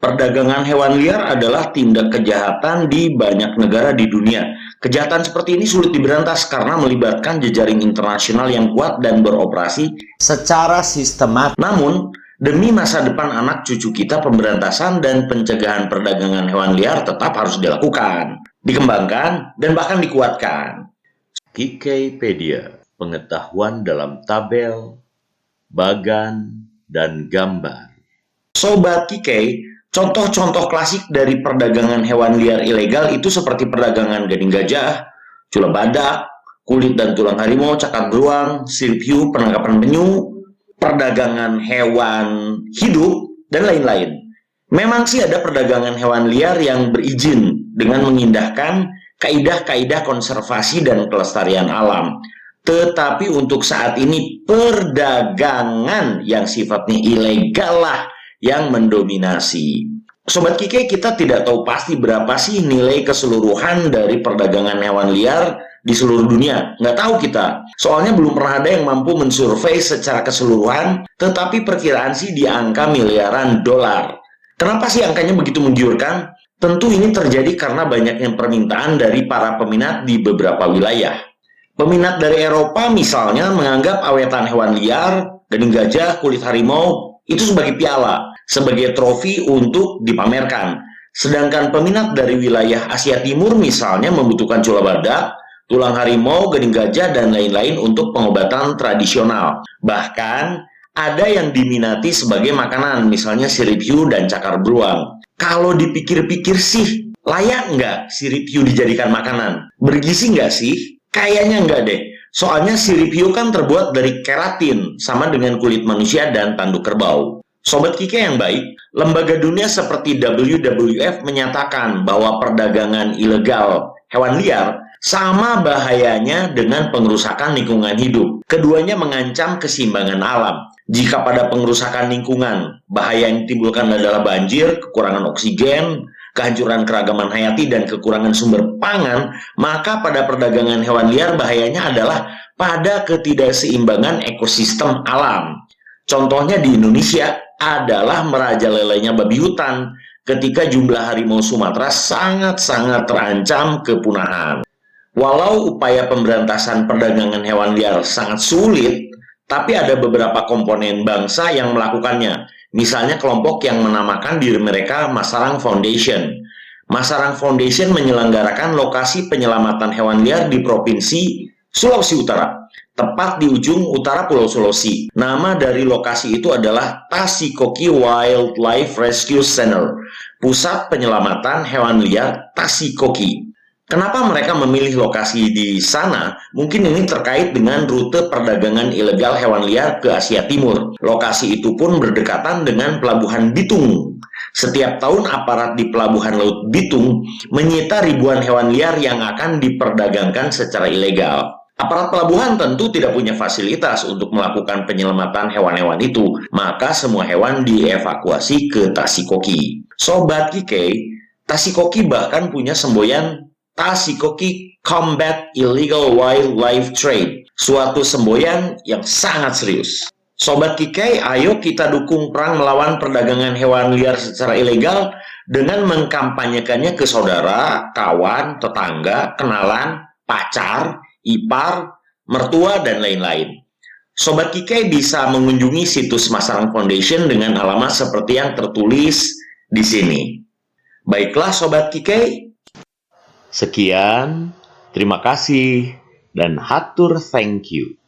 Perdagangan hewan liar adalah tindak kejahatan di banyak negara di dunia. Kejahatan seperti ini sulit diberantas karena melibatkan jejaring internasional yang kuat dan beroperasi secara sistematis. Namun, demi masa depan anak cucu kita, pemberantasan dan pencegahan perdagangan hewan liar tetap harus dilakukan, dikembangkan, dan bahkan dikuatkan. Wikipedia, pengetahuan dalam tabel, bagan, dan gambar. Sobat Kikei, contoh-contoh klasik dari perdagangan hewan liar ilegal itu seperti perdagangan gading gajah, cula badak, kulit dan tulang harimau, cakar beruang, sirip hiu, penangkapan penyu, perdagangan hewan hidup, dan lain-lain. Memang sih ada perdagangan hewan liar yang berizin dengan mengindahkan kaidah-kaidah konservasi dan kelestarian alam. Tetapi untuk saat ini perdagangan yang sifatnya ilegal lah yang mendominasi. Sobat Kike, kita tidak tahu pasti berapa sih nilai keseluruhan dari perdagangan hewan liar di seluruh dunia. Nggak tahu kita. Soalnya belum pernah ada yang mampu mensurvei secara keseluruhan, tetapi perkiraan sih di angka miliaran dolar. Kenapa sih angkanya begitu menggiurkan? Tentu ini terjadi karena banyaknya permintaan dari para peminat di beberapa wilayah. Peminat dari Eropa misalnya menganggap awetan hewan liar, gading gajah, kulit harimau itu sebagai piala, sebagai trofi untuk dipamerkan. Sedangkan peminat dari wilayah Asia Timur misalnya membutuhkan cula badak, tulang harimau, gading gajah, dan lain-lain untuk pengobatan tradisional. Bahkan ada yang diminati sebagai makanan, misalnya sirip hiu dan cakar beruang. Kalau dipikir-pikir sih, layak nggak sirip hiu dijadikan makanan? Bergizi nggak sih? Kayaknya enggak deh. Soalnya sirip hiu kan terbuat dari keratin, sama dengan kulit manusia dan tanduk kerbau. Sobat Kike yang baik, lembaga dunia seperti WWF menyatakan bahwa perdagangan ilegal hewan liar sama bahayanya dengan pengerusakan lingkungan hidup. Keduanya mengancam keseimbangan alam. Jika pada pengerusakan lingkungan, bahaya yang ditimbulkan adalah banjir, kekurangan oksigen, kehancuran keragaman hayati, dan kekurangan sumber pangan, maka pada perdagangan hewan liar bahayanya adalah pada ketidakseimbangan ekosistem alam. Contohnya di Indonesia adalah merajalelainya babi hutan ketika jumlah harimau Sumatera sangat-sangat terancam kepunahan. Walau upaya pemberantasan perdagangan hewan liar sangat sulit, tapi ada beberapa komponen bangsa yang melakukannya. Misalnya kelompok yang menamakan diri mereka Masarang Foundation. Masarang Foundation menyelenggarakan lokasi penyelamatan hewan liar di Provinsi Sulawesi Utara, tepat di ujung utara Pulau Sulawesi. Nama dari lokasi itu adalah Tasikoki Wildlife Rescue Center, pusat penyelamatan hewan liar Tasikoki. Kenapa mereka memilih lokasi di sana? Mungkin ini terkait dengan rute perdagangan ilegal hewan liar ke Asia Timur. Lokasi itu pun berdekatan dengan Pelabuhan Bitung. Setiap tahun aparat di Pelabuhan Laut Bitung menyita ribuan hewan liar yang akan diperdagangkan secara ilegal. Aparat pelabuhan tentu tidak punya fasilitas untuk melakukan penyelamatan hewan-hewan itu, maka semua hewan dievakuasi ke Tasikoki. Sobat Kike, Tasikoki bahkan punya semboyan Tasikoki Combat Illegal Wildlife Trade, suatu semboyan yang sangat serius. Sobat Kike, ayo kita dukung perang melawan perdagangan hewan liar secara ilegal dengan mengkampanyekannya ke saudara, kawan, tetangga, kenalan, pacar, ipar, mertua, dan lain-lain. Sobat Kike bisa mengunjungi situs Masarang Foundation dengan alamat seperti yang tertulis di sini. Baiklah Sobat Kike, sekian, terima kasih, dan hatur thank you.